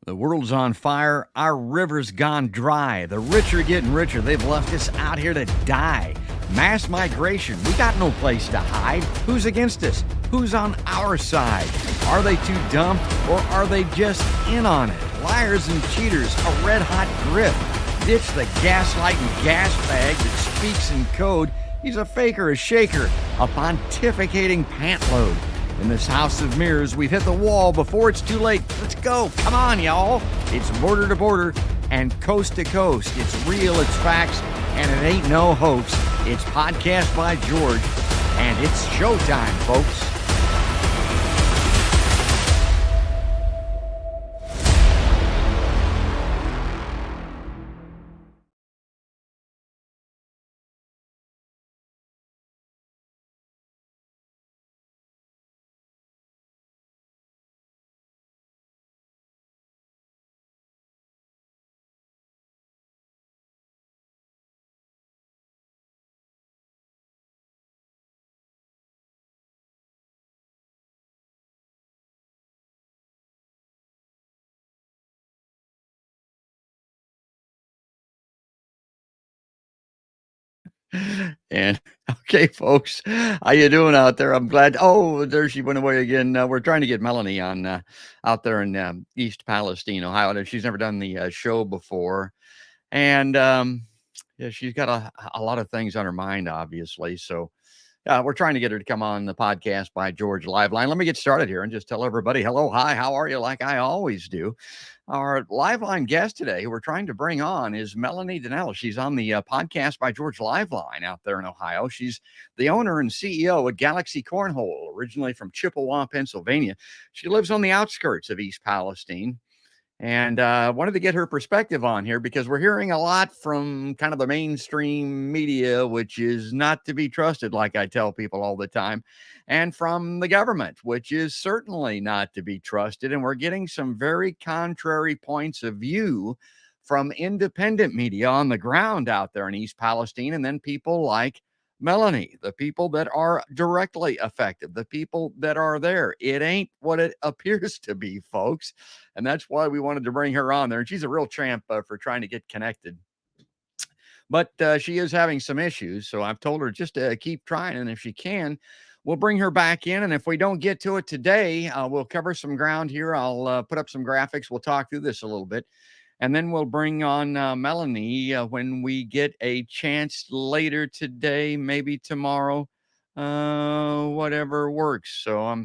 The world's on fire. Our river's gone dry. The rich are getting richer. They've left us out here to die. Mass migration. We got no place to hide. Who's against us? Who's on our side? Are they too dumb or are they just in on it? Liars and cheaters, a red hot grip. Ditch the gaslighting gas bag that speaks in code. He's a faker, a shaker, a pontificating pantload. In this house of mirrors, we've hit the wall before it's too late. Let's go. Come on, y'all. It's border to border and coast to coast. It's real, it's facts, and it ain't no hoax. It's Podcast by George, and it's showtime, folks. And okay, folks, how you doing out there? I'm glad. Oh, there she went away again. We're trying to get Melanie on out there in East Palestine, Ohio. She's never done the show before, and yeah, she's got a lot of things on her mind, obviously. So we're trying to get her to come on the Podcast by George live line. Let me get started here and just tell everybody hello, hi, how are you? Like I always do. Our live line guest today, who we're trying to bring on, is Melanie Donnell. She's on the Podcast by George live line out there in Ohio. She's the owner and CEO at Galaxy Cornhole, originally from Chippewa, Pennsylvania. She lives on the outskirts of East Palestine. And wanted to get her perspective on here because we're hearing a lot from kind of the mainstream media, which is not to be trusted, like I tell people all the time, and from the government, which is certainly not to be trusted. And we're getting some very contrary points of view from independent media on the ground out there in East Palestine, and then people like Melanie, the people that are directly affected, the people that are there. It ain't what it appears to be, folks. And that's why we wanted to bring her on there. And she's a real champ for trying to get connected. But she is having some issues. So I've told her just to keep trying. And if she can, we'll bring her back in. And if we don't get to it today, we'll cover some ground here. I'll put up some graphics. We'll talk through this a little bit. And then we'll bring on Melanie when we get a chance later today, maybe tomorrow, whatever works. So,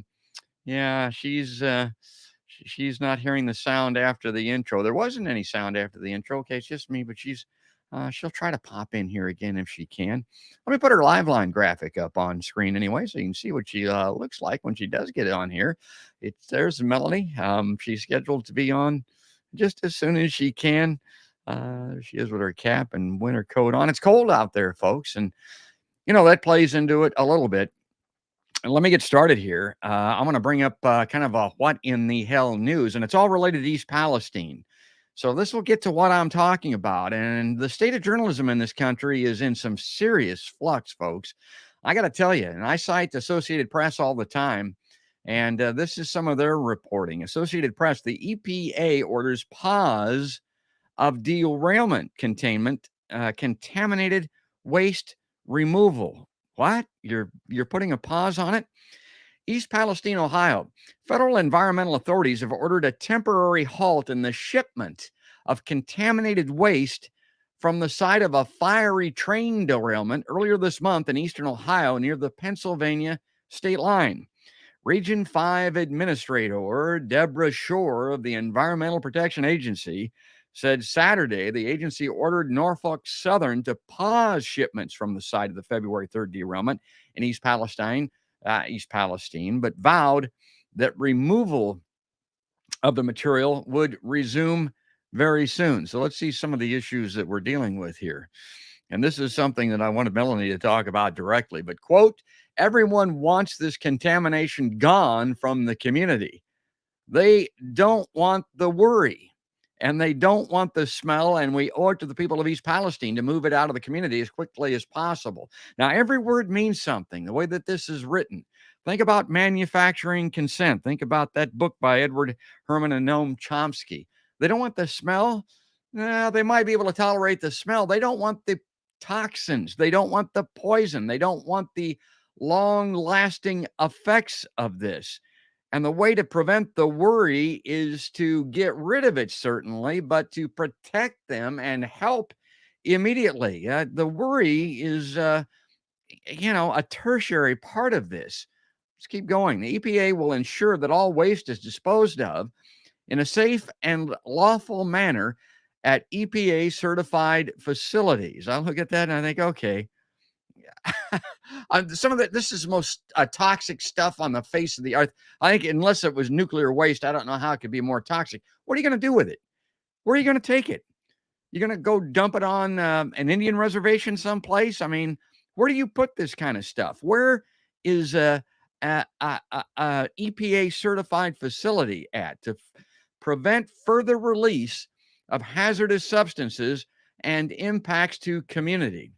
yeah, she's not hearing the sound after the intro. There wasn't any sound after the intro. Okay, it's just me, but she'll try to pop in here again if she can. Let me put her live line graphic up on screen anyway, so you can see what she looks like when she does get on here. There's Melanie. She's scheduled to be on just as soon as she can. She is with her cap and winter coat on. It's cold out there, folks, and that plays into it a little bit. And let me get started here. I'm going to bring up kind of a what in the hell news, and it's all related to East Palestine. So this will get to what I'm talking about. And the state of journalism in this country is in some serious flux, folks. I got to tell you, and I cite Associated Press all the time. And this is some of their reporting. Associated Press, the EPA orders pause of derailment containment, contaminated waste removal. What? You're putting a pause on it? East Palestine, Ohio. Federal environmental authorities have ordered a temporary halt in the shipment of contaminated waste from the site of a fiery train derailment earlier this month in eastern Ohio near the Pennsylvania state line. Region 5 Administrator Deborah Shore of the Environmental Protection Agency said Saturday the agency ordered Norfolk Southern to pause shipments from the site of the February 3rd derailment in East Palestine, but vowed that removal of the material would resume very soon. So let's see some of the issues that we're dealing with here. And this is something that I wanted Melanie to talk about directly, but quote, everyone wants this contamination gone from the community. They don't want the worry and they don't want the smell. And we owe it to the people of East Palestine to move it out of the community as quickly as possible. Now, every word means something, the way that this is written. Think about manufacturing consent. Think about that book by Edward Herman and Noam Chomsky. They don't want the smell. They might be able to tolerate the smell. They don't want the toxins. They don't want the poison. They don't want the long lasting effects of this. And the way to prevent the worry is to get rid of it, certainly, but to protect them and help immediately. The worry is, a tertiary part of this. Let's keep going. The EPA will ensure that all waste is disposed of in a safe and lawful manner at EPA certified facilities. I look at that and I think, okay, some of this is the most toxic stuff on the face of the earth. I think unless it was nuclear waste, I don't know how it could be more toxic. What are you going to do with it? Where are you going to take it? You're going to go dump it on an Indian reservation someplace? I mean, where do you put this kind of stuff? Where is a EPA certified facility at to prevent further release of hazardous substances and impacts to community?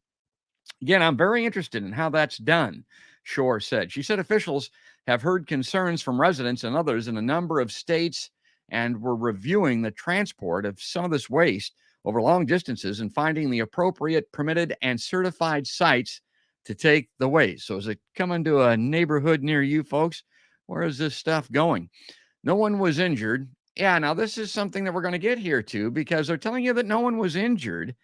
Again, I'm very interested in how that's done, Shore said. She said officials have heard concerns from residents and others in a number of states and were reviewing the transport of some of this waste over long distances and finding the appropriate, permitted, and certified sites to take the waste. So is it coming to a neighborhood near you, folks? Where is this stuff going? No one was injured. Yeah, now this is something that we're going to get here to because they're telling you that no one was injured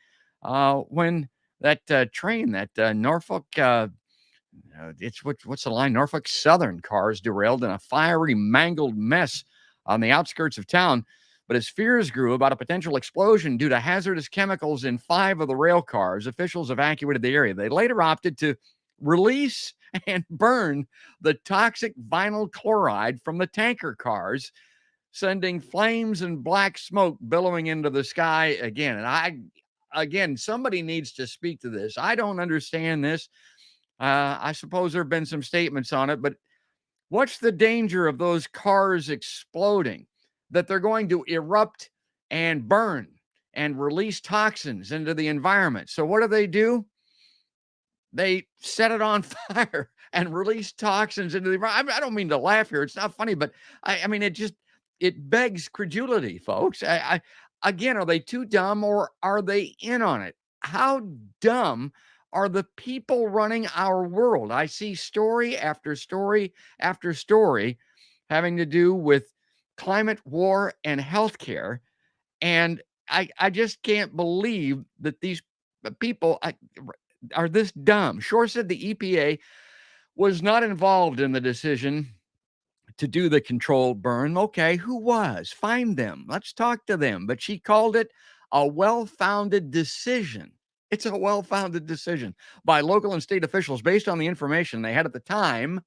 when that train, that Norfolk, what's the line? Norfolk Southern cars derailed in a fiery, mangled mess on the outskirts of town. But as fears grew about a potential explosion due to hazardous chemicals in 5 of the rail cars, officials evacuated the area. They later opted to release and burn the toxic vinyl chloride from the tanker cars, sending flames and black smoke billowing into the sky again. And again, somebody needs to speak to this. I don't understand this. I suppose there have been some statements on it, but what's the danger of those cars exploding? That they're going to erupt and burn and release toxins into the environment. So what do? They set it on fire and release toxins into the environment. I don't mean to laugh here. It's not funny, but I mean, it begs credulity, folks. Again, are they too dumb or are they in on it? How dumb are the people running our world? I see story after story after story having to do with climate, war, and healthcare. And I just can't believe that these people are this dumb. Shore said the EPA was not involved in the decision to do the controlled burn. Okay, who was? Find them. Let's talk to them. But she called it a well-founded decision. It's a well-founded decision by local and state officials based on the information they had at the time.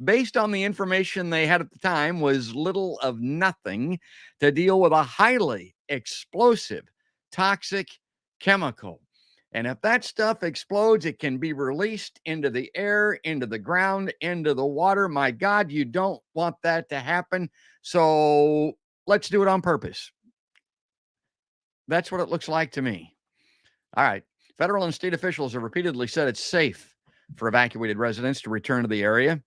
Based on the information they had at the time was little of nothing to deal with a highly explosive, toxic chemical. And if that stuff explodes, it can be released into the air, into the ground, into the water. My God, you don't want that to happen. So let's do it on purpose. That's what it looks like to me. All right. Federal and state officials have repeatedly said it's safe for evacuated residents to return to the area,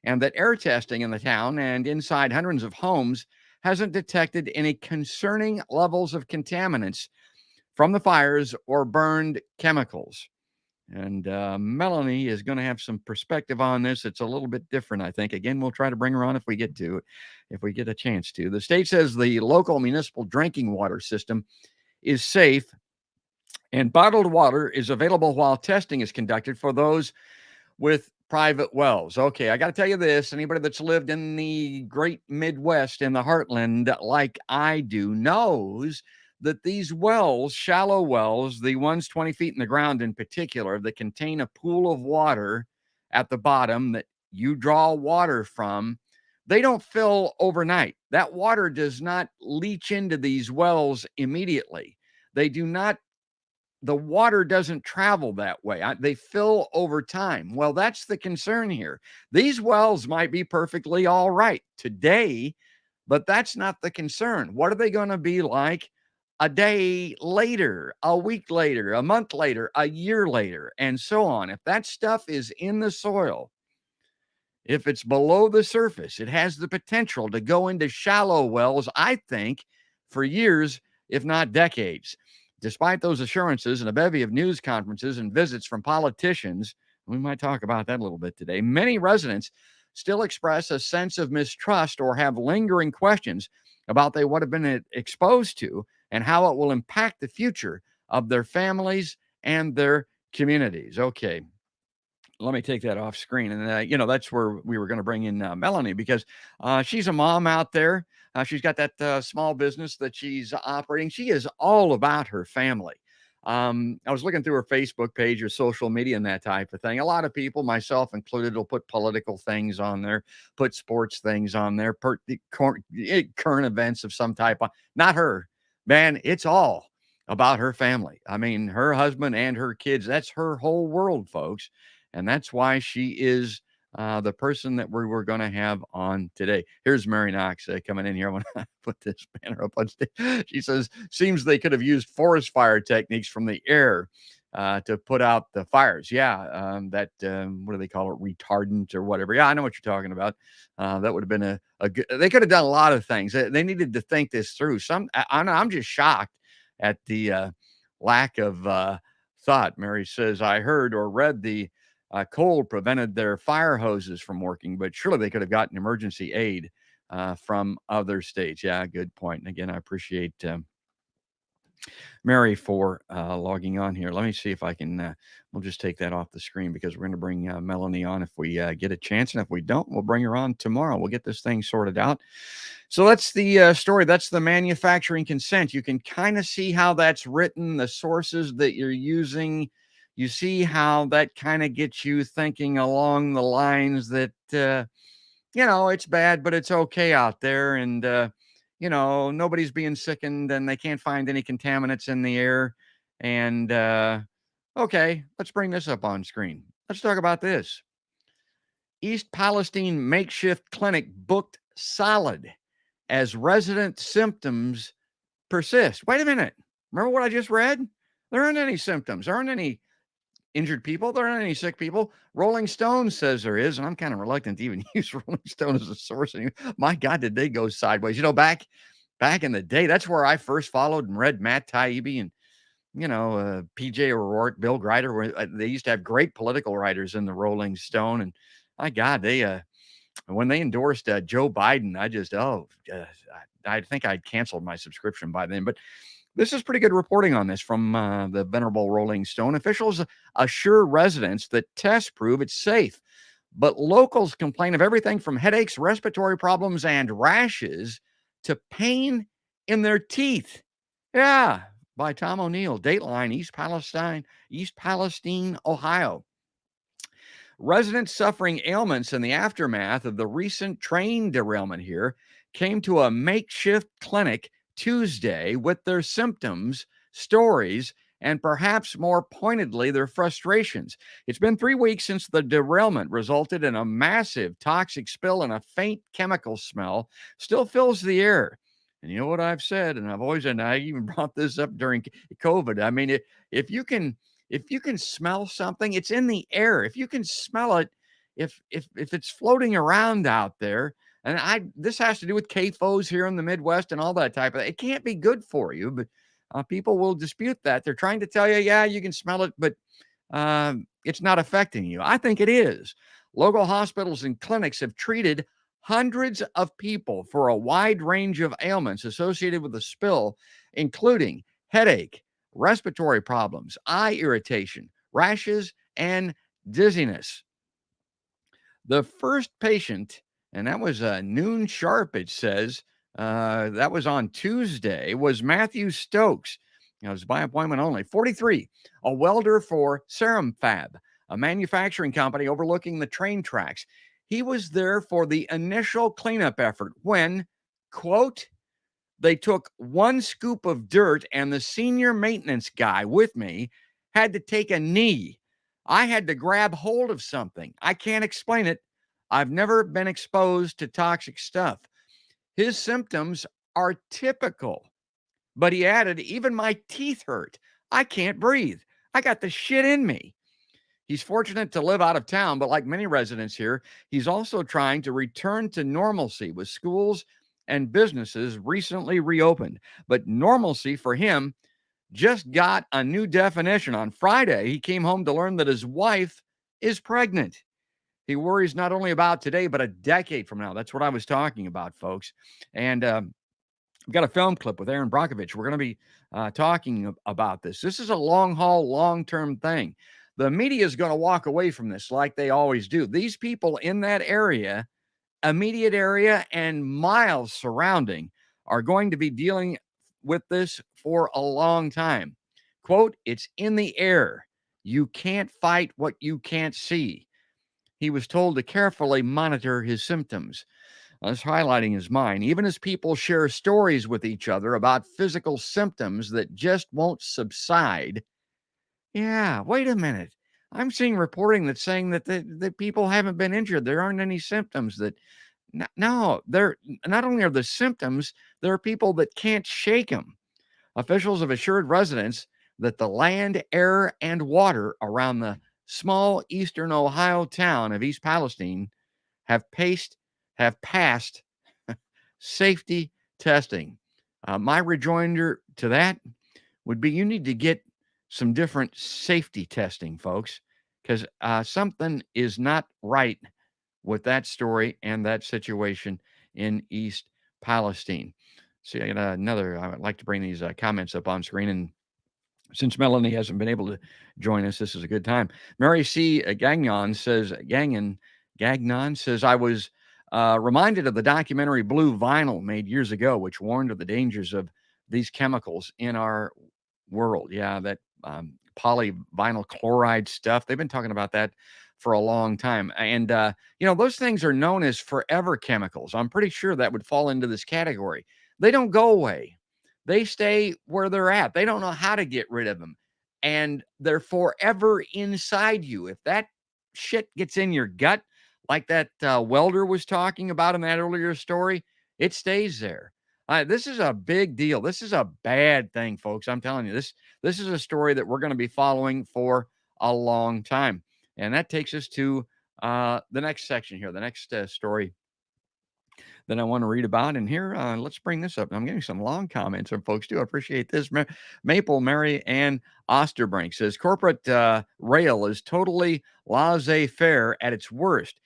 and that air testing in the town and inside hundreds of homes hasn't detected any concerning levels of contaminants from the fires or burned chemicals. And Melanie is going to have some perspective on this. It's a little bit different, I think. Again, we'll try to bring her on if we get a chance to. The state says the local municipal drinking water system is safe and bottled water is available while testing is conducted for those with private wells. Okay, I got to tell you this. Anybody that's lived in the great Midwest, in the heartland, like I do, knows that these wells, shallow wells, the ones 20 feet in the ground in particular, that contain a pool of water at the bottom that you draw water from, they don't fill overnight. That water does not leach into these wells immediately. The water doesn't travel that way. They fill over time. Well, that's the concern here. These wells might be perfectly all right today, but that's not the concern. What are they going to be like a day later, a week later, a month later, a year later, and so on? If that stuff is in the soil, if it's below the surface, it has the potential to go into shallow wells, I think, for years, if not decades. Despite those assurances and a bevy of news conferences and visits from politicians, we might talk about that a little bit today, many residents still express a sense of mistrust or have lingering questions about what have been exposed to and how it will impact the future of their families and their communities. Okay, let me take that off screen. And, that's where we were going to bring in Melanie because she's a mom out there. She's got that small business that she's operating. She is all about her family. I was looking through her Facebook page or social media and that type of thing. A lot of people, myself included, will put political things on there, put sports things on there, current events of some type. Not her, man. It's all about her family. I mean, her husband and her kids. That's her whole world, folks. And that's why she is the person that we're going to have on today. Here's Mary Knox coming in here. I want to put this banner up on stage. She says, seems they could have used forest fire techniques from the air to put out the fires. Yeah, what do they call it? Retardant or whatever. Yeah, I know what you're talking about. That would have been a good, they could have done a lot of things. They needed to think this through. I'm just shocked at the lack of thought. Mary says, I heard or read the cold prevented their fire hoses from working, but surely they could have gotten emergency aid from other states. Yeah, good point. And again, I appreciate Mary for logging on here. Let me see if I can, we'll just take that off the screen because we're going to bring Melanie on if we get a chance. And if we don't, we'll bring her on tomorrow. We'll get this thing sorted out. So that's the story. That's the manufacturing consent. You can kind of see how that's written, the sources that you're using. You see how that kind of gets you thinking along the lines that, it's bad, but it's okay out there. And, nobody's being sickened and they can't find any contaminants in the air. And, okay, let's bring this up on screen. Let's talk about this. East Palestine makeshift clinic booked solid as resident symptoms persist. Wait a minute. Remember what I just read? There aren't any symptoms. There aren't any injured people. There aren't any sick people. Rolling Stone says there is, and I'm kind of reluctant to even use Rolling Stone as a source. My God, did they go sideways? Back in the day, that's where I first followed and read Matt Taibbi and, PJ O'Rourke, Bill Greider. They used to have great political writers in the Rolling Stone. And my God, when they endorsed Joe Biden, I think I'd canceled my subscription by then. But this is pretty good reporting on this from the venerable Rolling Stone. Officials assure residents that tests prove it's safe, but locals complain of everything from headaches, respiratory problems, and rashes to pain in their teeth. Yeah, by Tom O'Neill, Dateline, East Palestine, Ohio. Residents suffering ailments in the aftermath of the recent train derailment here came to a makeshift clinic Tuesday with their symptoms, stories, and perhaps more pointedly, their frustrations. It's been 3 weeks since the derailment resulted in a massive toxic spill, and a faint chemical smell still fills the air. And you know what I've said, and I even brought this up during COVID. I mean, if you can smell something, it's in the air. If you can smell it, if it's floating around out there, and this has to do with CAFOs here in the Midwest and all that type of thing. It can't be good for you, but people will dispute that. They're trying to tell you, yeah, you can smell it, but it's not affecting you. I think it is. Local hospitals and clinics have treated hundreds of people for a wide range of ailments associated with the spill, including headache, respiratory problems, eye irritation, rashes, and dizziness. The first patient, and that was noon sharp, it says, that was on Tuesday, was Matthew Stokes. It was by appointment only, 43, a welder for Serum Fab, a manufacturing company overlooking the train tracks. He was there for the initial cleanup effort when, quote, they took one scoop of dirt and the senior maintenance guy with me had to take a knee. I had to grab hold of something. I can't explain it. I've never been exposed to toxic stuff. His symptoms are typical. But he added, even my teeth hurt. I can't breathe. I got the shit in me. He's fortunate to live out of town, but like many residents here, he's also trying to return to normalcy with schools and businesses recently reopened. But normalcy for him just got a new definition. On Friday, he came home to learn that his wife is pregnant. He worries not only about today, but a decade from now. That's what I was talking about, folks. And we've got a film clip with Aaron Brockovich. We're going to be talking about this. This is a long haul, long term thing. The media is going to walk away from this like they always do. These people in that area, immediate area, and miles surrounding are going to be dealing with this for a long time. Quote, it's in the air. You can't fight what you can't see. He was told to carefully monitor his symptoms. That's highlighting his mind. Even as people share stories with each other about physical symptoms that just won't subside. Yeah, wait a minute. I'm seeing reporting that's saying that people haven't been injured. There aren't any symptoms that. No, they're not only are the symptoms, there are people that can't shake them. Officials have assured residents that the land, air, and water around the small eastern Ohio town of East Palestine have passed safety testing. My rejoinder to that would be you need to get some different safety testing, folks, because something is not right with that story and that situation in East Palestine. See, I got another. I would like to bring these comments up on screen. And since Melanie hasn't been able to join us, this is a good time. Mary C. Gagnon says, I was reminded of the documentary Blue Vinyl made years ago, which warned of the dangers of these chemicals in our world. Yeah, that polyvinyl chloride stuff. They've been talking about that for a long time. And, those things are known as forever chemicals. I'm pretty sure that would fall into this category. They don't go away. They stay where they're at. They don't know how to get rid of them. And they're forever inside you. If that shit gets in your gut, like that welder was talking about in that earlier story, it stays there. This is a big deal. This is a bad thing, folks. I'm telling you, this is a story that we're going to be following for a long time. And that takes us to the next section here, the next story that I want to read about. And here, let's bring this up. I'm getting some long comments from folks too. I appreciate this. Maple Mary Ann Osterbrink says corporate rail is totally laissez-faire at its worst.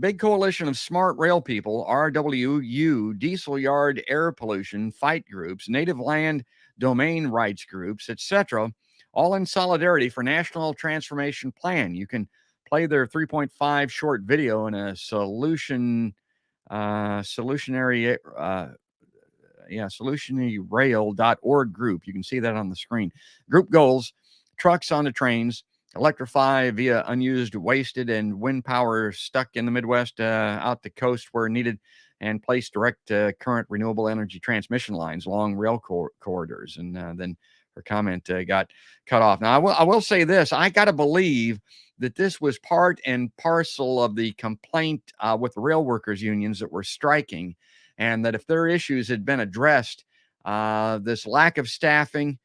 Big coalition of smart rail people, RWU, diesel yard air pollution fight groups, native land domain rights groups, etc., all in solidarity for National Transformation Plan. You can play their 3.5 short video in a solutionaryrail.org group. You can see that on the screen. Group goals: trucks onto trains, electrify via unused, wasted, and wind power stuck in the Midwest out the coast where needed, and place direct current renewable energy transmission lines along rail corridors. And then her comment got cut off. Now, I will say this. I got to believe that this was part and parcel of the complaint with the rail workers unions that were striking, and that if their issues had been addressed, this lack of staffing,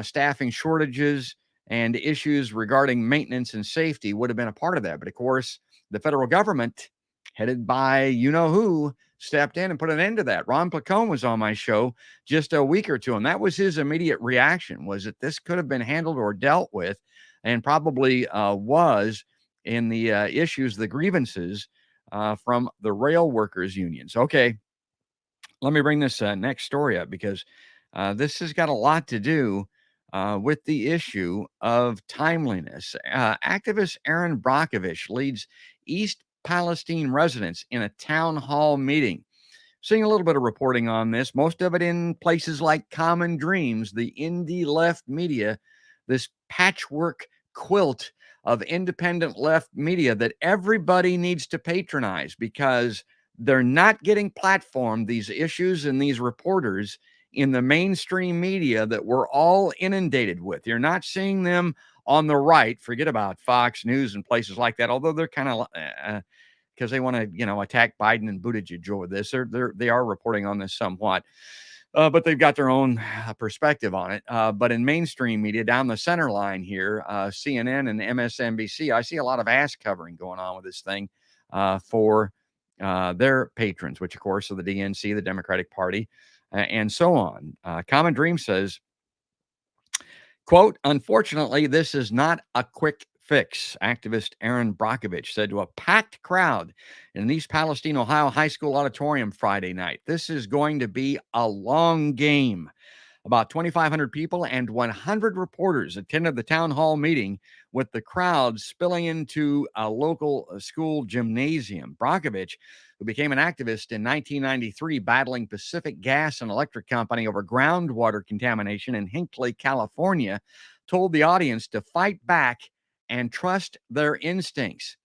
staffing shortages, and issues regarding maintenance and safety would have been a part of that. But of course, the federal government, headed by you-know-who, stepped in and put an end to that. Ron Placone was on my show just a week or two, and that was his immediate reaction, was that this could have been handled or dealt with, and probably was, in the issues, the grievances from the rail workers unions. Okay, let me bring this next story up, because this has got a lot to do with the issue of timeliness. Activist Aaron Brockovich leads East Palestine residents in a town hall meeting. Seeing a little bit of reporting on this, most of it in places like Common Dreams, the indie left media, this patchwork quilt of independent left media that everybody needs to patronize, because they're not getting platformed, these issues and these reporters, in the mainstream media that we're all inundated with. You're not seeing them on the right. Forget about Fox News and places like that, although they're kind of because they want to, attack Biden and Buttigieg over this. They are reporting on this somewhat, but they've got their own perspective on it. But in mainstream media, down the center line here, CNN and MSNBC, I see a lot of ass covering going on with this thing for their patrons, which, of course, are the DNC, the Democratic Party, and so on. Common Dream says, quote, unfortunately, this is not a quick fix, activist Aaron Brockovich said to a packed crowd in an East Palestine, Ohio high school auditorium Friday night. This is going to be a long game. About 2,500 people and 100 reporters attended the town hall meeting, with the crowd spilling into a local school gymnasium. Brockovich, who became an activist in 1993, battling Pacific Gas and Electric Company over groundwater contamination in Hinckley, California, told the audience to fight back and trust their instincts.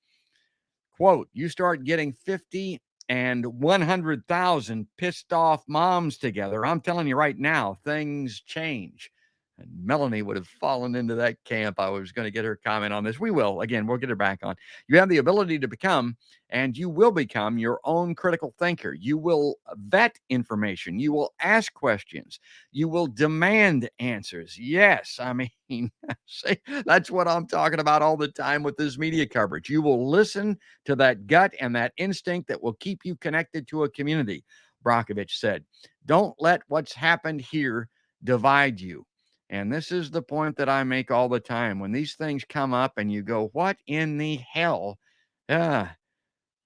Quote, you start getting 50 and 100,000 pissed off moms together, I'm telling you right now, things change. And Melanie would have fallen into that camp. I was going to get her comment on this. We will. Again, we'll get her back on. You have the ability to become, and you will become, your own critical thinker. You will vet information. You will ask questions. You will demand answers. Yes, I mean, see, that's what I'm talking about all the time with this media coverage. You will listen to that gut and that instinct that will keep you connected to a community, Brockovich said. Don't let what's happened here divide you. And this is the point that I make all the time. When these things come up and you go, what in the hell? Ah,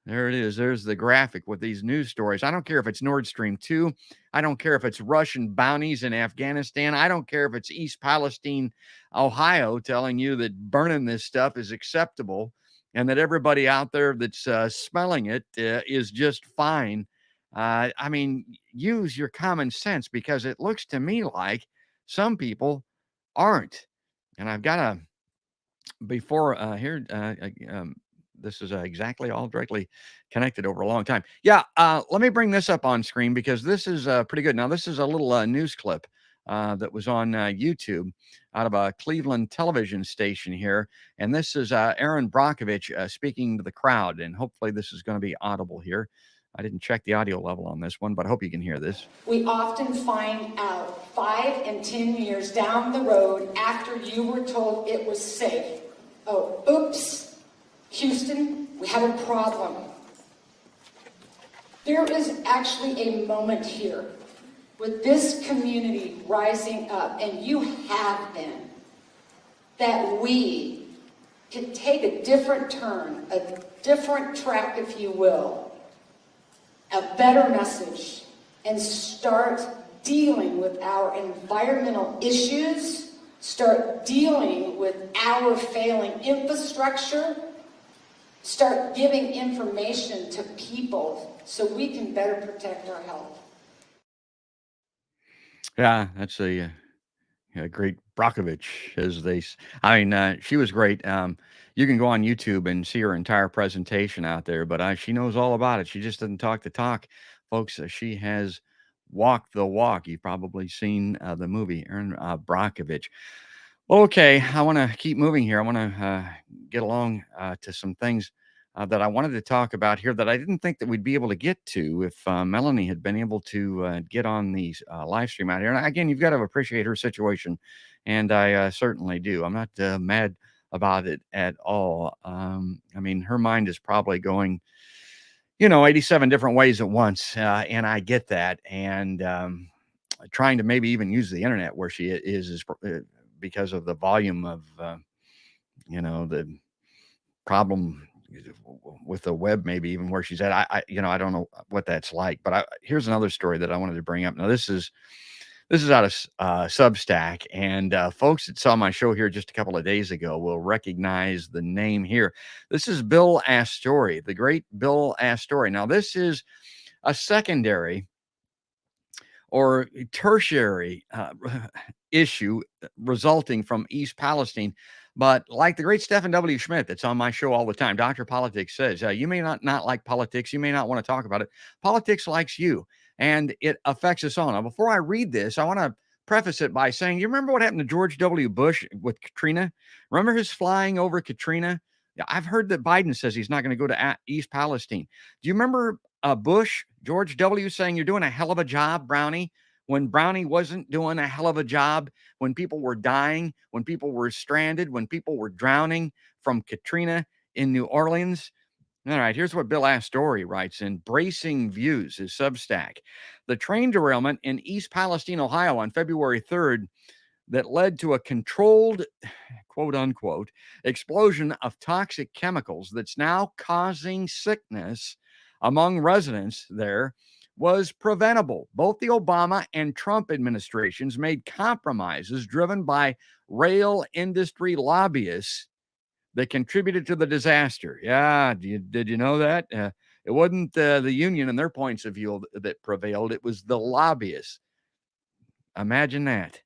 there it is. There's the graphic with these news stories. I don't care if it's Nord Stream 2. I don't care if it's Russian bounties in Afghanistan. I don't care if it's East Palestine, Ohio, telling you that burning this stuff is acceptable and that everybody out there that's smelling it is just fine. I mean, use your common sense, because it looks to me like some people aren't. And I've got to, before here, this is exactly all directly connected over a long time. Yeah, let me bring this up on screen, because this is pretty good. Now, this is a little news clip that was on YouTube out of a Cleveland television station here. And this is Aaron Brockovich speaking to the crowd. And hopefully this is going to be audible here. I didn't check the audio level on this one, but I hope you can hear this. We often find out 5 and 10 years down the road, after you were told it was safe. Oh, oops, Houston, we have a problem. There is actually a moment here with this community rising up, and you have been, that we can take a different turn, a different track, if you will, a better message, and start dealing with our environmental issues, start dealing with our failing infrastructure, start giving information to people so we can better protect our health. Yeah, that's a great Brockovich, as I mean, she was great. You can go on YouTube and see her entire presentation out there, but she knows all about it. She just doesn't talk the talk, folks. She has walked the walk. You've probably seen the movie, Aaron Brockovich. Okay, I want to keep moving here. I want to get along to some things that I wanted to talk about here that I didn't think that we'd be able to get to if Melanie had been able to get on the live stream out here. And again, you've got to appreciate her situation, and I certainly do. I'm not mad about it at all. I mean, her mind is probably going, 87 different ways at once, and I get that. And trying to maybe even use the internet where she is because of the volume of, the problem with the web, maybe even where she's at. I don't know what that's like, but here's another story that I wanted to bring up. Now, this is out of Substack, and folks that saw my show here just a couple of days ago will recognize the name here. This is Bill Astori, the great Bill Astori. Now, this is a secondary or tertiary issue resulting from East Palestine. But like the great Stephen W. Schmidt that's on my show all the time, Dr. Politics says, you may not like politics. You may not want to talk about it. Politics likes you, and it affects us all. Now, before I read this, I want to preface it by saying, you remember what happened to George W. Bush with Katrina? Remember his flying over Katrina? Yeah, I've heard that Biden says he's not going to go to East Palestine. Do you remember Bush, George W., saying you're doing a hell of a job, Brownie, when Brownie wasn't doing a hell of a job, when people were dying, when people were stranded, when people were drowning from Katrina in New Orleans? All right, here's what Bill Astori writes in Bracing Views, his Substack. The train derailment in East Palestine, Ohio on February 3rd that led to a controlled, quote unquote, explosion of toxic chemicals that's now causing sickness among residents there was preventable. Both the Obama and Trump administrations made compromises driven by rail industry lobbyists that contributed to the disaster. Yeah, did you know that? It wasn't the union and their points of view that prevailed, it was the lobbyists. Imagine that.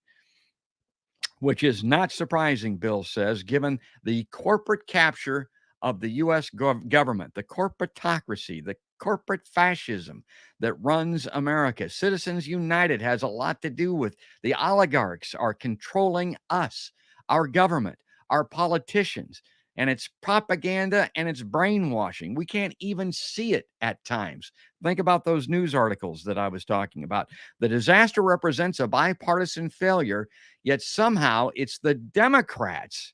Which is not surprising, Bill says, given the corporate capture of the U.S. government, the corporatocracy, the corporate fascism that runs America. Citizens United has a lot to do with the oligarchs are controlling us, our government, our politicians, and it's propaganda and it's brainwashing. We can't even see it at times. Think about those news articles that I was talking about. The disaster represents a bipartisan failure. Yet somehow it's the Democrats,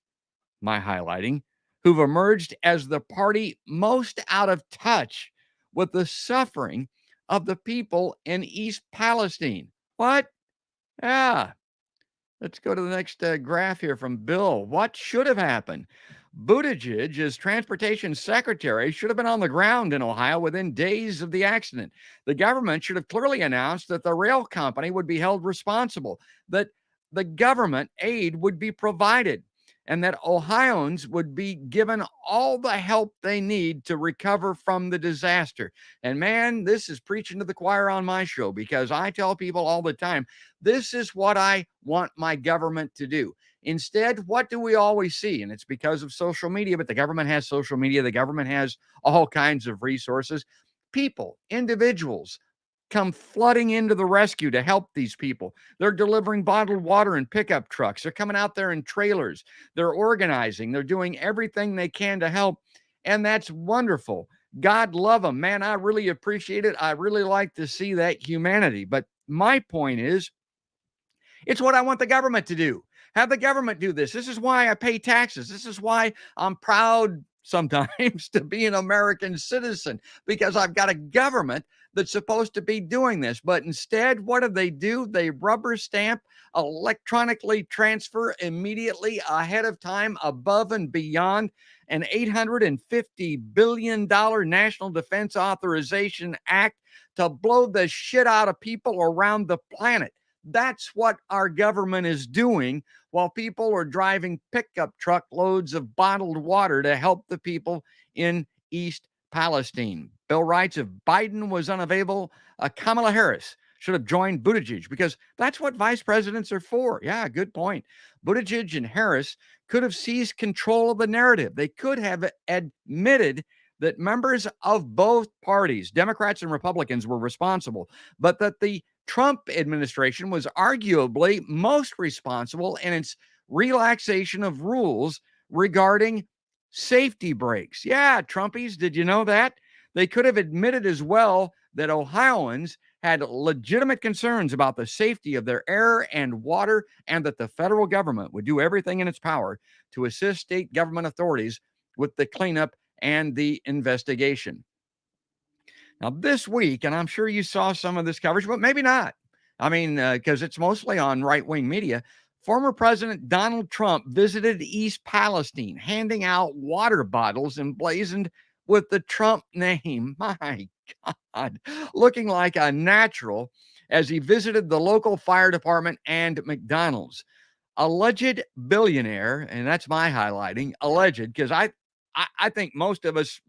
my highlighting, who've emerged as the party most out of touch with the suffering of the people in East Palestine. What? Yeah. Let's go to the next graph here from Bill. What should have happened? Buttigieg, as transportation secretary, should have been on the ground in Ohio within days of the accident. The government should have clearly announced that the rail company would be held responsible, that the government aid would be provided, and that Ohioans would be given all the help they need to recover from the disaster. And man, this is preaching to the choir on my show because I tell people all the time, this is what I want my government to do. Instead, what do we always see? And it's because of social media, but the government has social media. The government has all kinds of resources. People, individuals, come flooding into the rescue to help these people. They're delivering bottled water in pickup trucks. They're coming out there in trailers. They're organizing. They're doing everything they can to help. And that's wonderful. God love them. Man, I really appreciate it. I really like to see that humanity. But my point is, it's what I want the government to do. Have the government do this. This is why I pay taxes. This is why I'm proud sometimes to be an American citizen, because I've got a government that's supposed to be doing this. But instead, what do? They rubber stamp, electronically transfer immediately ahead of time, above and beyond an $850 billion National Defense Authorization Act to blow the shit out of people around the planet. That's what our government is doing while people are driving pickup truck loads of bottled water to help the people in East Palestine. Bill writes, if Biden was unavailable, Kamala Harris should have joined Buttigieg because that's what vice presidents are for. Yeah, good point. Buttigieg and Harris could have seized control of the narrative. They could have admitted that members of both parties, Democrats and Republicans, were responsible, but that the Trump administration was arguably most responsible in its relaxation of rules regarding safety brakes. Yeah, Trumpies, did you know that? They could have admitted as well that Ohioans had legitimate concerns about the safety of their air and water, and that the federal government would do everything in its power to assist state government authorities with the cleanup and the investigation. Now, this week, and I'm sure you saw some of this coverage, but maybe not. I mean, because it's mostly on right wing media. Former President Donald Trump visited East Palestine, handing out water bottles emblazoned with the Trump name. My God, looking like a natural as he visited the local fire department and McDonald's. Alleged billionaire, and that's my highlighting, alleged, because I think most of us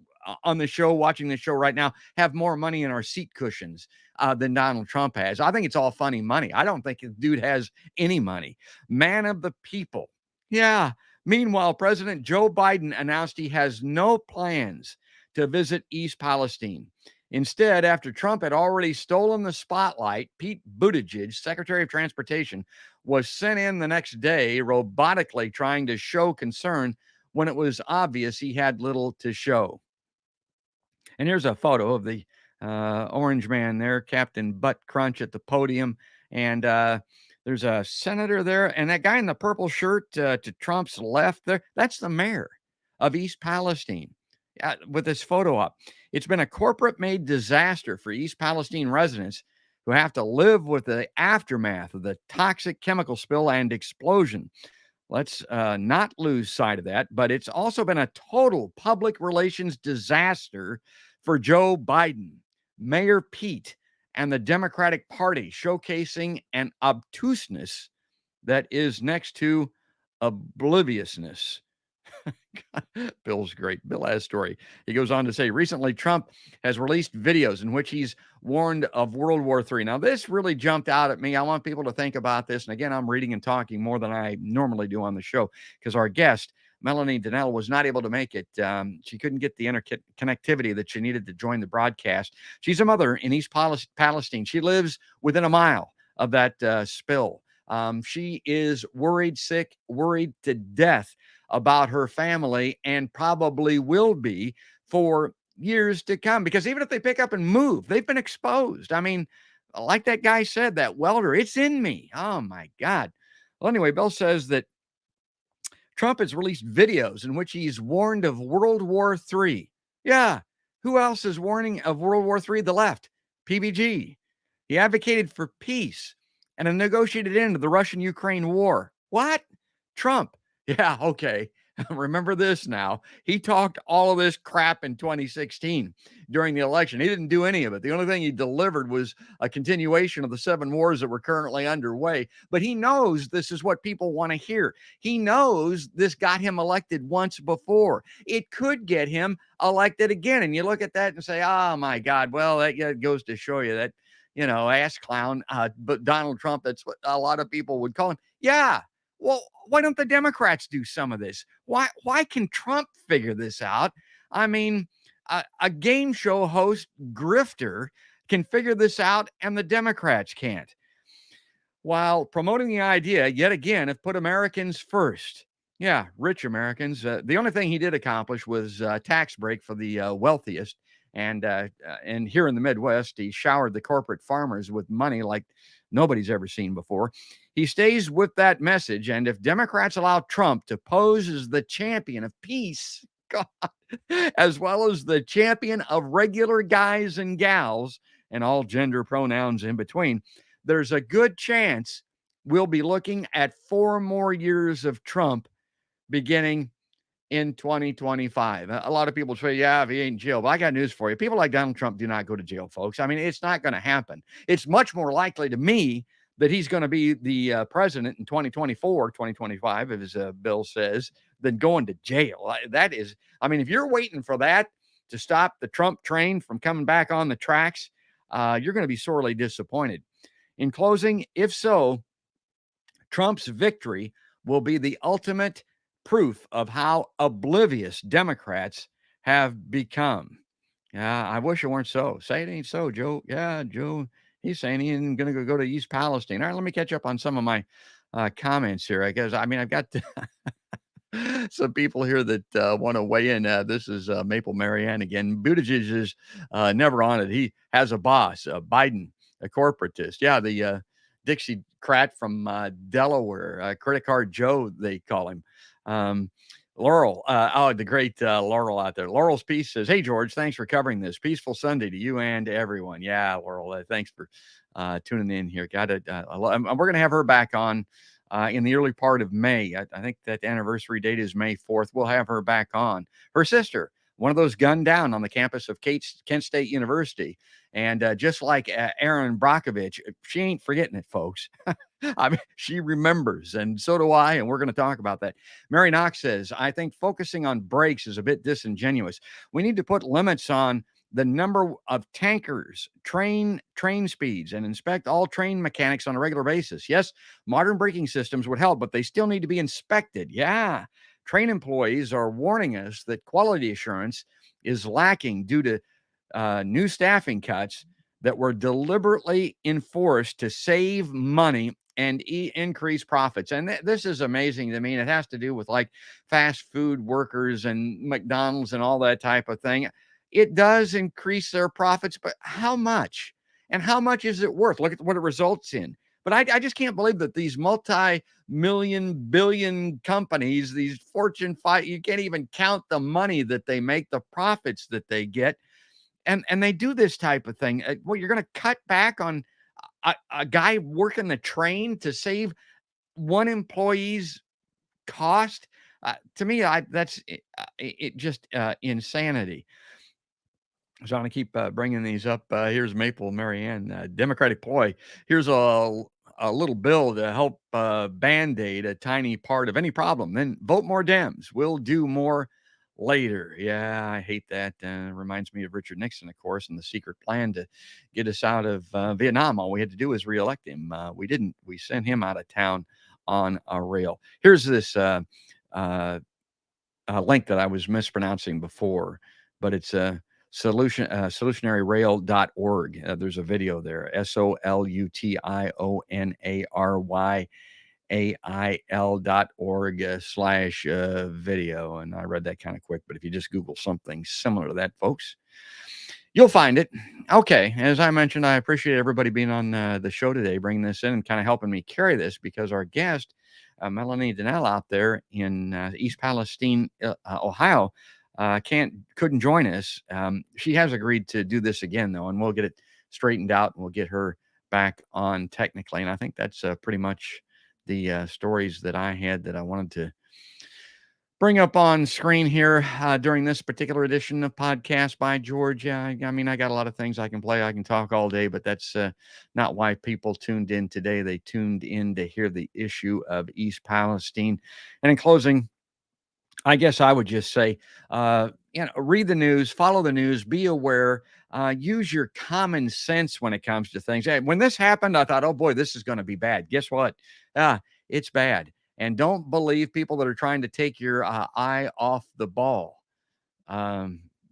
on the show, watching the show right now, have more money in our seat cushions than Donald Trump has. I think it's all funny money. I don't think the dude has any money. Man of the people. Yeah. Meanwhile, President Joe Biden announced he has no plans to visit East Palestine. Instead, after Trump had already stolen the spotlight, Pete Buttigieg, Secretary of Transportation, was sent in the next day, robotically trying to show concern when it was obvious he had little to show. And here's a photo of the orange man there, Captain Butt Crunch at the podium. And there's a senator there. And that guy in the purple shirt to Trump's left there, that's the mayor of East Palestine. with this photo up. It's been a corporate-made disaster for East Palestine residents who have to live with the aftermath of the toxic chemical spill and explosion. Let's not lose sight of that. But it's also been a total public relations disaster for Joe Biden, Mayor Pete, and the Democratic Party, showcasing an obtuseness that is next to obliviousness. Bill's great. Bill has a story. He goes on to say, recently, Trump has released videos in which he's warned of World War III. Now, this really jumped out at me. I want people to think about this. And again, I'm reading and talking more than I normally do on the show because our guest, Melanie Donnell, was not able to make it. She couldn't get the connectivity that she needed to join the broadcast. She's a mother in East Palestine. She lives within a mile of that spill. She is worried, sick, worried to death about her family, and probably will be for years to come, because even if they pick up and move, they've been exposed. I mean, like that guy said, that welder, it's in me. Oh my God. Well, anyway, Bill says that Trump has released videos in which he's warned of World War III. Yeah. Who else is warning of World War III? The left, PBG. He advocated for peace and a negotiated end to the Russian-Ukraine war. What? Trump. Yeah, okay. Remember this now. He talked all of this crap in 2016 during the election. He didn't do any of it. The only thing he delivered was a continuation of the 7 wars that were currently underway. But he knows this is what people want to hear. He knows this got him elected once before. It could get him elected again. And you look at that and say, oh, my God, well, that goes to show you that, ass clown. But Donald Trump, that's what a lot of people would call him. Yeah. Well, why don't the Democrats do some of this? Why can Trump figure this out? I mean, a game show host grifter can figure this out, and the Democrats can't. While promoting the idea, yet again, of put Americans first. Yeah, rich Americans. The only thing he did accomplish was a tax break for the wealthiest. And here in the Midwest, he showered the corporate farmers with money like nobody's ever seen before. He stays with that message. And if Democrats allow Trump to pose as the champion of peace, God, as well as the champion of regular guys and gals and all gender pronouns in between, there's a good chance we'll be looking at 4 more years of Trump beginning in 2025. A lot of people say, yeah, if he ain't in jail. But I got news for you. People like Donald Trump do not go to jail, folks. I mean, it's not going to happen. It's much more likely to me that he's going to be the president in 2024, 2025, as Bill says, than going to jail. That is, I mean, if you're waiting for that to stop the Trump train from coming back on the tracks, you're going to be sorely disappointed. In closing, if so, Trump's victory will be the ultimate proof of how oblivious Democrats have become. Yeah, I wish it weren't so. Say it ain't so, Joe. Yeah, Joe, he's saying he ain't going to go to East Palestine. All right, let me catch up on some of my comments here. I guess, I mean, I've got some people here that want to weigh in. This is Maple Marianne again. Buttigieg is never on it. He has a boss, Biden, a corporatist. Yeah, the Dixiecrat from Delaware, Credit Card Joe, they call him. Laurel, the great Laurel out there. Laurel's Peace says, hey, George, thanks for covering this. Peaceful Sunday to you and to everyone. Yeah, Laurel, thanks for tuning in here. We're going to have her back on in the early part of May. I think that anniversary date is May 4th. We'll have her back on. Her sister, one of those gunned down on the campus of Kent State University. And just like Aaron Brockovich, she ain't forgetting it, folks. I mean, she remembers, and so do I, and we're going to talk about that. Mary Knox says, I think focusing on brakes is a bit disingenuous. We need to put limits on the number of tankers, train speeds, and inspect all train mechanics on a regular basis. Yes, modern braking systems would help, but they still need to be inspected. Yeah, train employees are warning us that quality assurance is lacking due to new staffing cuts that were deliberately enforced to save money and increase profits. And this is amazing to me. And it has to do with like fast food workers and McDonald's and all that type of thing. It does increase their profits, but how much? And how much is it worth? Look at what it results in. But I just can't believe that these multi-million, billion companies, these Fortune 5, you can't even count the money that they make, the profits that they get. And they do this type of thing. Well, you're going to cut back on a guy working the train to save one employee's cost. To me, that's it just insanity. So I'm gonna keep bringing these up. Here's Maple Marianne, Democratic ploy. Here's a little bill to help band-aid a tiny part of any problem. Then vote more Dems. We'll do more later. Yeah, I hate that. Reminds me of Richard Nixon, of course, and the secret plan to get us out of Vietnam. All we had to do was reelect him. We didn't. We sent him out of town on a rail. Here's this uh, link that I was mispronouncing before, but it's solutionaryrail.org. There's a video there. SOLUTIONARYAIL.org / video. And I read that kind of quick, but if you just Google something similar to that, folks, you'll find it. Okay. As I mentioned, I appreciate everybody being on the show today, bringing this in and kind of helping me carry this, because our guest, Melanie Donnell, out there in East Palestine, Ohio, couldn't join us. She has agreed to do this again, though, and we'll get it straightened out and we'll get her back on technically. And I think that's pretty much the stories that I had that I wanted to bring up on screen here during this particular edition of Podcast by George. I mean, I got a lot of things I can play. I can talk all day, but that's not why people tuned in today. They tuned in to hear the issue of East Palestine. And in closing, I guess I would just say, read the news, follow the news, be aware, use your common sense when it comes to things. Hey, when this happened, I thought, oh boy, this is going to be bad. Guess what? It's bad. And don't believe people that are trying to take your eye off the ball.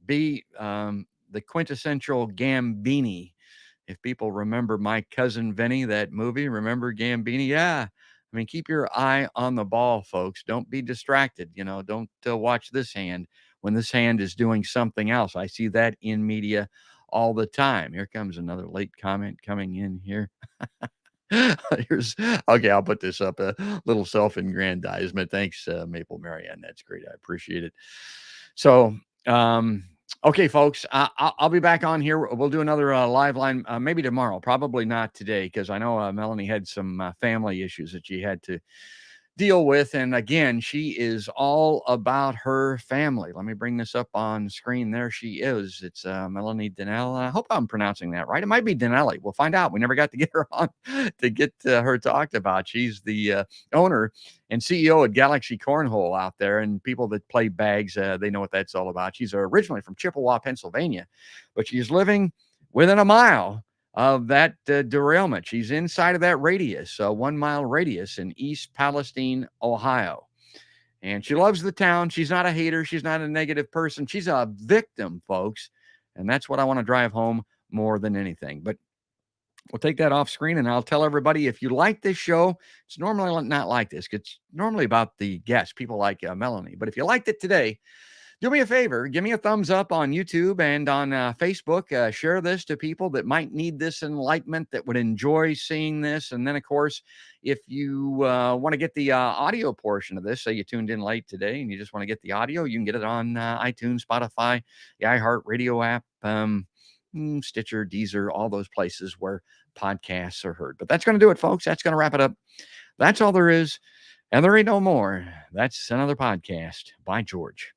Be the quintessential Gambini. If people remember My Cousin Vinny, that movie, remember Gambini? Yeah. I mean, keep your eye on the ball, folks. Don't be distracted. Don't watch this hand when this hand is doing something else. I see that in media all the time. Here comes another late comment coming in here. Okay, I'll put this up, a little self-aggrandizement. Thanks, Maple Marianne. That's great. I appreciate it. So, okay, folks, I'll be back on here. We'll do another live line, maybe tomorrow, probably not today, because I know Melanie had some family issues that she had to deal with. And again, she is all about her family. Let me bring this up on screen. There she is. It's Melanie Donnell. I hope I'm pronouncing that right. It might be Donnelly. We'll find out. We never got to get her on to get her talked about. She's the owner and CEO at Galaxy Cornhole out there. And people that play bags, they know what that's all about. She's originally from Chippewa, Pennsylvania, but she's living within a mile of that derailment. She's inside of that radius, 1 mile radius in East Palestine, Ohio. And she loves the town. She's not a hater. She's not a negative person. She's a victim, folks. And that's what I want to drive home more than anything. But we'll take that off screen, and I'll tell everybody, if you like this show, it's normally not like this. It's normally about the guests, people like Melanie. But if you liked it today, do me a favor, give me a thumbs up on YouTube and on Facebook. Share this to people that might need this enlightenment, that would enjoy seeing this. And then, of course, if you want to get the audio portion of this, say you tuned in late today and you just want to get the audio, you can get it on iTunes, Spotify, the iHeartRadio app, Stitcher, Deezer, all those places where podcasts are heard. But that's going to do it, folks. That's going to wrap it up. That's all there is. And there ain't no more. That's another podcast by George.